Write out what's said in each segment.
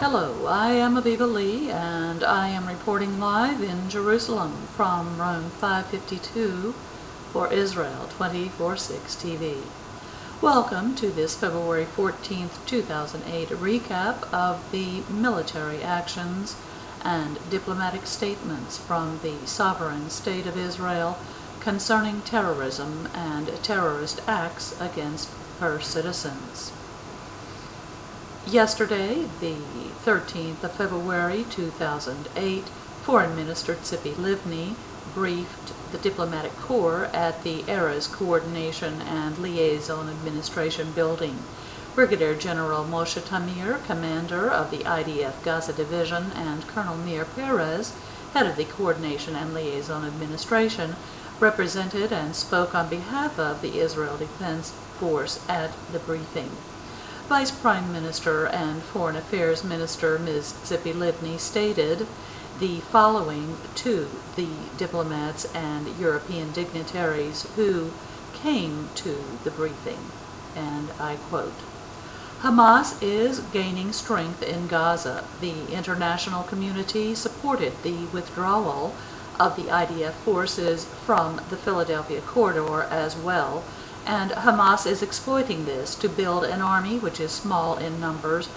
Hello, I am Aviva Lee, and I am reporting live in Jerusalem from Rome 552 for Israel 24/6 TV. Welcome to this February 14th, 2008 recap of the military actions and diplomatic statements from the sovereign state of Israel concerning terrorism and terrorist acts against her citizens. Yesterday, the 13th of February 2008, Foreign Minister Tzipi Livni briefed the diplomatic corps at the Erez Coordination and Liaison Administration building. Brigadier General Moshe Tamir, commander of the IDF Gaza Division, and Colonel Mir Perez, head of the Coordination and Liaison Administration, represented and spoke on behalf of the Israel Defense Force at the briefing. Vice Prime Minister and Foreign Affairs Minister Ms. Tzipi Livni stated the following to the diplomats and European dignitaries who came to the briefing, and I quote, "Hamas is gaining strength in Gaza. The international community supported the withdrawal of the IDF forces from the Philadelphia corridor as well, and Hamas is exploiting this to build an army which is small in numbers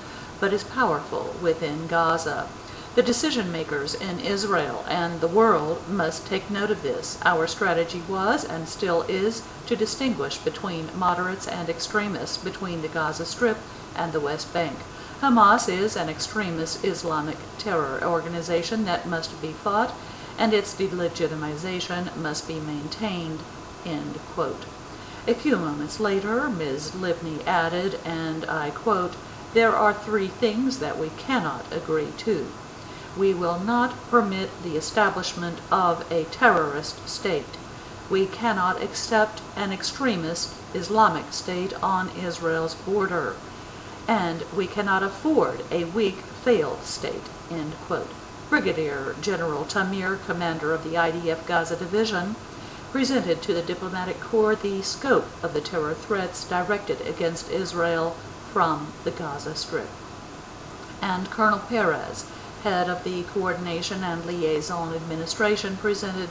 but is powerful within Gaza. The decision makers in Israel and the world must take note of this. Our strategy was and still is to distinguish between moderates and extremists between the Gaza Strip and the West Bank. Hamas is an extremist Islamic terror organization that must be fought, and its delegitimization must be maintained." End quote. A few moments later, Ms. Livni added, and I quote, "There are three things that we cannot agree to. We will not permit the establishment of a terrorist state. We cannot accept an extremist Islamic state on Israel's border. And we cannot afford a weak, failed state." End quote. Brigadier General Tamir, commander of the IDF Gaza Division, presented to the diplomatic corps the scope of the terror threats directed against Israel from the Gaza Strip. And Colonel Perez, head of the Coordination and Liaison Administration, presented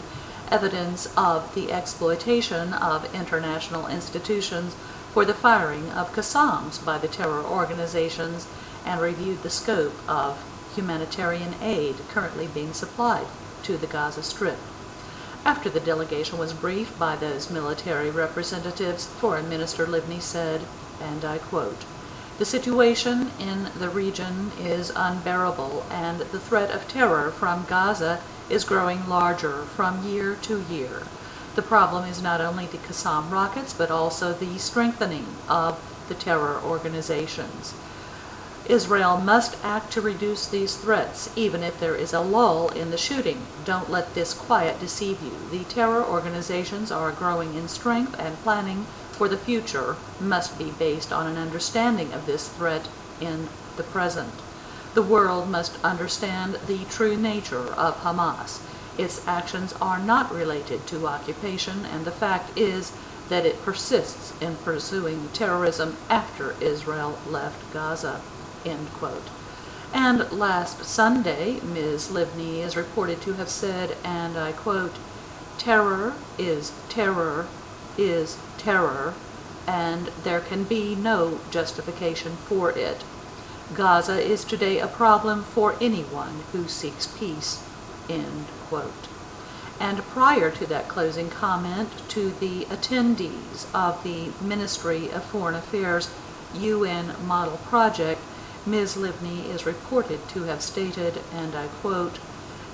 evidence of the exploitation of international institutions for the firing of Qassams by the terror organizations and reviewed the scope of humanitarian aid currently being supplied to the Gaza Strip. After the delegation was briefed by those military representatives, Foreign Minister Livni said, and I quote, "The situation in the region is unbearable, and the threat of terror from Gaza is growing larger from year to year. The problem is not only the Qassam rockets, but also the strengthening of the terror organizations. Israel must act to reduce these threats, even if there is a lull in the shooting. Don't let this quiet deceive you. The terror organizations are growing in strength, and planning for the future must be based on an understanding of this threat in the present. The world must understand the true nature of Hamas. Its actions are not related to occupation, and the fact is that it persists in pursuing terrorism after Israel left Gaza." End quote. And last Sunday, Ms. Livni is reported to have said, and I quote, "Terror is terror is terror, and there can be no justification for it. Gaza is today a problem for anyone who seeks peace." End quote. And prior to that closing comment to the attendees of the Ministry of Foreign Affairs UN Model Project, Ms. Livni is reported to have stated, and I quote,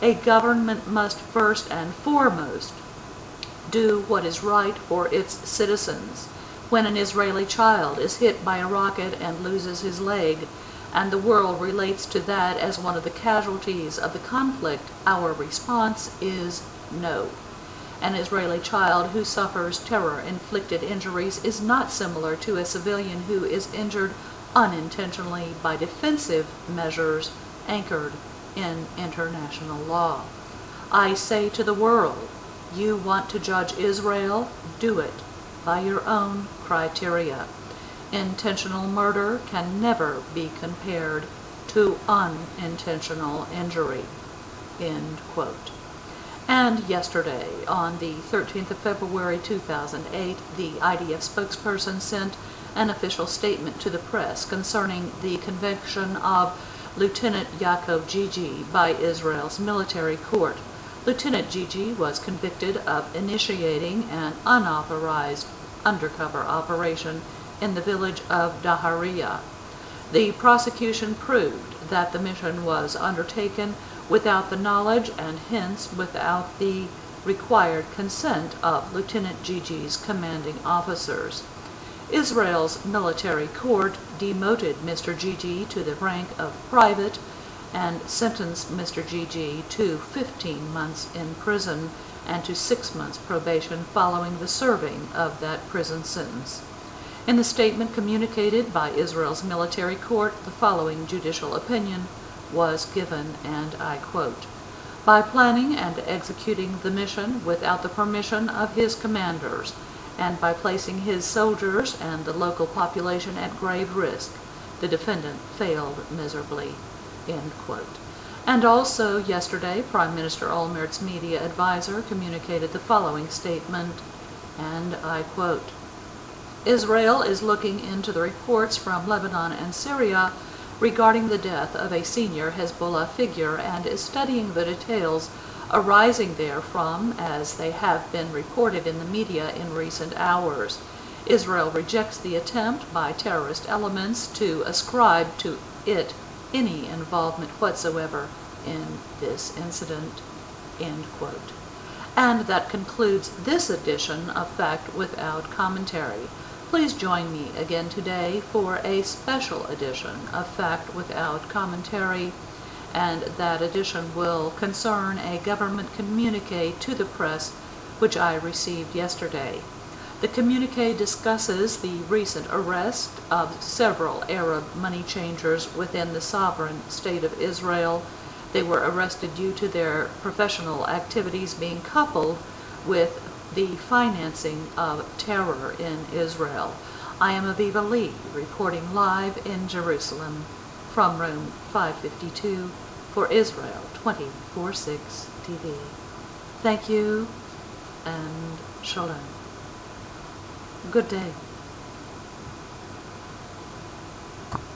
"A government must first and foremost do what is right for its citizens. When an Israeli child is hit by a rocket and loses his leg, and the world relates to that as one of the casualties of the conflict, our response is no. An Israeli child who suffers terror-inflicted injuries is not similar to a civilian who is injured unintentionally by defensive measures anchored in international law. I say to the world, you want to judge Israel? Do it by your own criteria. Intentional murder can never be compared to unintentional injury, end quote. And yesterday, on the 13th of February 2008, the IDF spokesperson sent an official statement to the press concerning the conviction of Lieutenant Yaakov Gigi by Israel's military court. Lieutenant Gigi was convicted of initiating an unauthorized undercover operation in the village of Dahariya. The prosecution proved that the mission was undertaken without the knowledge and hence without the required consent of Lieutenant Gigi's commanding officers. Israel's military court demoted Mr. Gigi to the rank of private and sentenced Mr. Gigi to 15 months in prison and to 6 months probation following the serving of that prison sentence. In the statement communicated by Israel's military court, the following judicial opinion was given, and I quote, "By planning and executing the mission without the permission of his commanders, and by placing his soldiers and the local population at grave risk, the defendant failed miserably," end quote. And also yesterday, Prime Minister Olmert's media advisor communicated the following statement, and I quote, "Israel is looking into the reports from Lebanon and Syria regarding the death of a senior Hezbollah figure and is studying the details arising therefrom as they have been reported in the media in recent hours. Israel rejects the attempt by terrorist elements to ascribe to it any involvement whatsoever in this incident," end quote. And that concludes this edition of Fact Without Commentary. Please join me again today for a special edition of Fact Without Commentary, and that edition will concern a government communique to the press which I received yesterday. The communique discusses the recent arrest of several Arab money changers within the sovereign state of Israel. They were arrested due to their professional activities being coupled with the financing of terror in Israel. I am Aviva Lee, reporting live in Jerusalem from room 552 for Israel 24/6 TV. Thank you and shalom. Good day.